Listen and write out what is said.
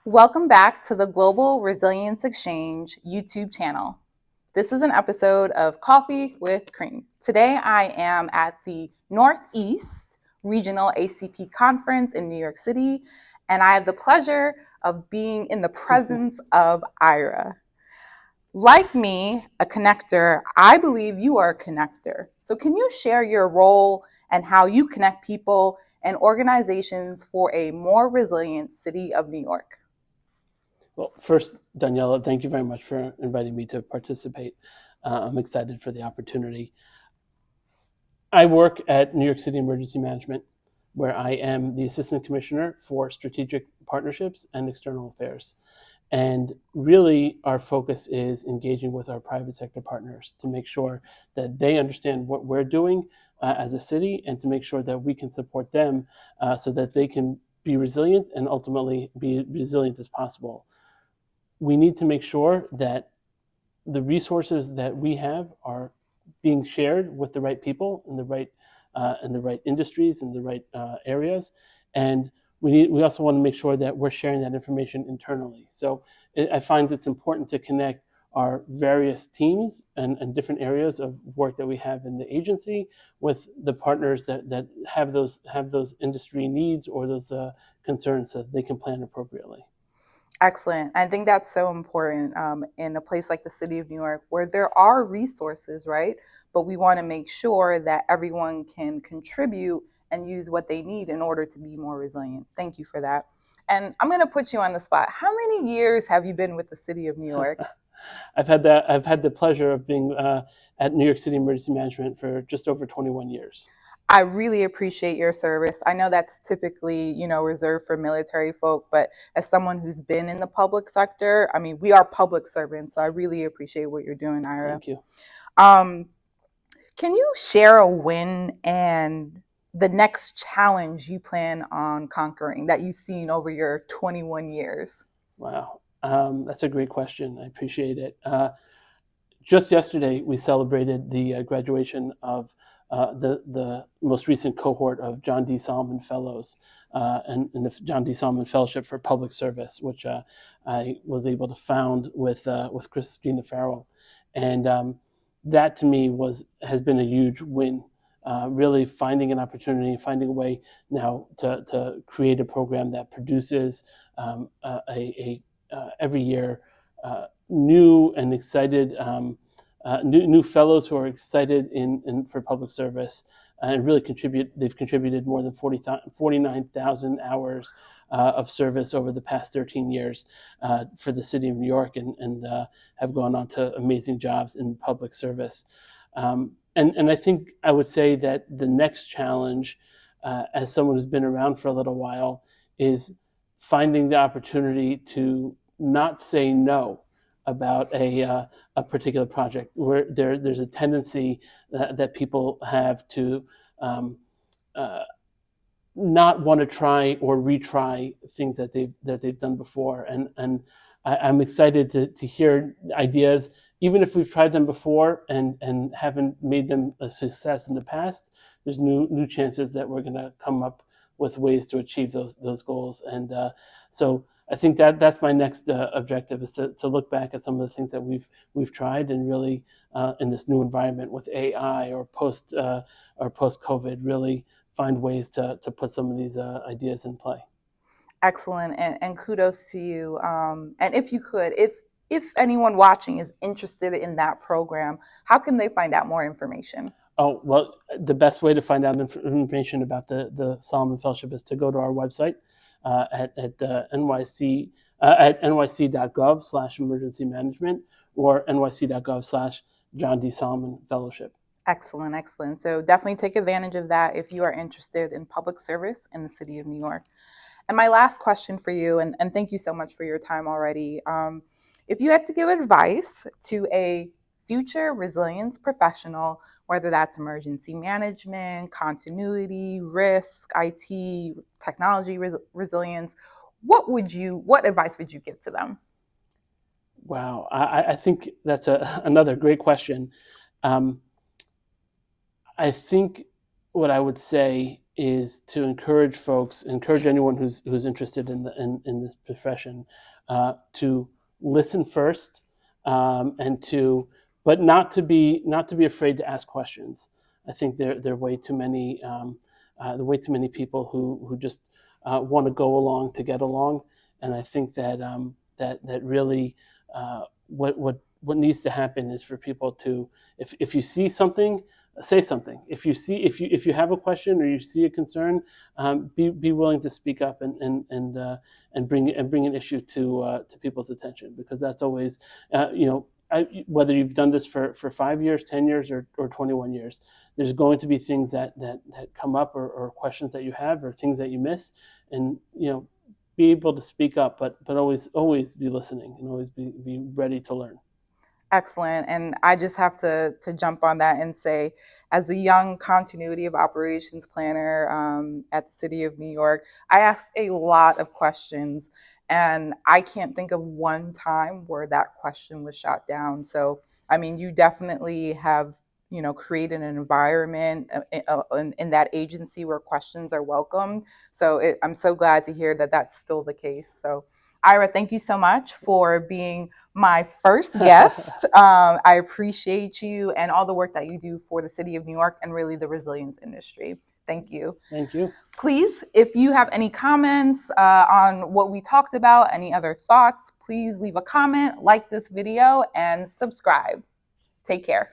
Welcome back to the Global Resilience Exchange YouTube channel. This is an episode of Coffee with Cream. Today I am at the Northeast Regional ACP Conference in New York City, and I have the pleasure of being in the presence of Ira. Like me, a connector, I believe you are a connector. So can you share your role and how you connect people and organizations for a more resilient city of New York? Well, first, Daniela, thank you very much for inviting me to participate. I'm excited for the opportunity. I work at New York City Emergency Management, where I am the Assistant Commissioner for Strategic Partnerships and External Affairs. And really, our focus is engaging with our private sector partners to make sure that they understand what we're doing as a city and to make sure that we can support them so that they can be resilient and ultimately be resilient as possible. We need to make sure that the resources that we have are being shared with the right people in the right industries and the right areas, and we also want to make sure that we're sharing that information internally. So I find it's important to connect our various teams and different areas of work that we have in the agency with the partners that have those industry needs or those concerns so that they can plan appropriately. Excellent. I think that's so important in a place like the city of New York where there are resources, right? But we want to make sure that everyone can contribute and use what they need in order to be more resilient. Thank you for that. And I'm going to put you on the spot. How many years have you been with the city of New York? I've had the pleasure of being at New York City Emergency Management for just over 21 years. I really appreciate your service. I know that's typically, reserved for military folk, but as someone who's been in the public sector, I mean, we are public servants, so I really appreciate what you're doing, Ira. Thank you. Um, can you share a win and the next challenge you plan on conquering that you've seen over your 21 years? Wow, that's a great question. I appreciate it. Just yesterday, we celebrated the graduation of the most recent cohort of John D. Solomon Fellows and the John D. Solomon Fellowship for Public Service, which I was able to found with Christina Farrell, and that to me has been a huge win. Really finding an opportunity, finding a way now to create a program that produces every year new and excited new fellows who are excited for public service and really contribute. They've contributed more than 49,000 hours of service over the past 13 years for the city of New York and have gone on to amazing jobs in public service. And I think I would say that the next challenge, as someone who's been around for a little while, is finding the opportunity to not say no about a particular project, where there's a tendency that people have to not want to try or retry things that they've done before. And I'm excited to hear ideas, even if we've tried them before and haven't made them a success in the past. There's new chances that we're going to come up with ways to achieve those goals. And so I think that's my next objective is to look back at some of the things that we've tried and really in this new environment with AI or post COVID, really find ways to put some of these ideas in play. Excellent, and kudos to you. And if you could, if anyone watching is interested in that program, how can they find out more information? Oh, well, the best way to find out information about the Solomon Fellowship is to go to our website at NYC at nyc.gov/emergency management or nyc.gov/John D. Solomon Fellowship. Excellent, excellent. So definitely take advantage of that if you are interested in public service in the city of New York. And my last question for you, and thank you so much for your time already. If you had to give advice to a future resilience professional, whether that's emergency management, continuity, risk, IT, technology resilience, what advice would you give to them? Wow, I think that's another great question. I think what I would say is to encourage anyone who's interested in this profession, to listen first, and to but not to be afraid to ask questions. I think there are way too many people who just want to go along to get along, and I think that really what needs to happen is for people to, if you see something, say something. If you have a question or you see a concern, be willing to speak up and bring an issue to people's attention, because that's always, whether you've done this for 5 years, 10 years, or 21 years, there's going to be things that come up, or questions that you have, or things that you miss, and be able to speak up, but always be listening, and always be ready to learn. Excellent. And I just have to jump on that and say, as a young continuity of operations planner at the City of New York, I asked a lot of questions, and I can't think of one time where that question was shot down. So, I mean, you definitely have, created an environment in that agency where questions are welcomed. So I'm so glad to hear that that's still the case. So, Ira, thank you so much for being my first guest. I appreciate you and all the work that you do for the City of New York and really the resilience industry. Thank you. Thank you. Please, if you have any comments on what we talked about, any other thoughts, please leave a comment, like this video, and subscribe. Take care.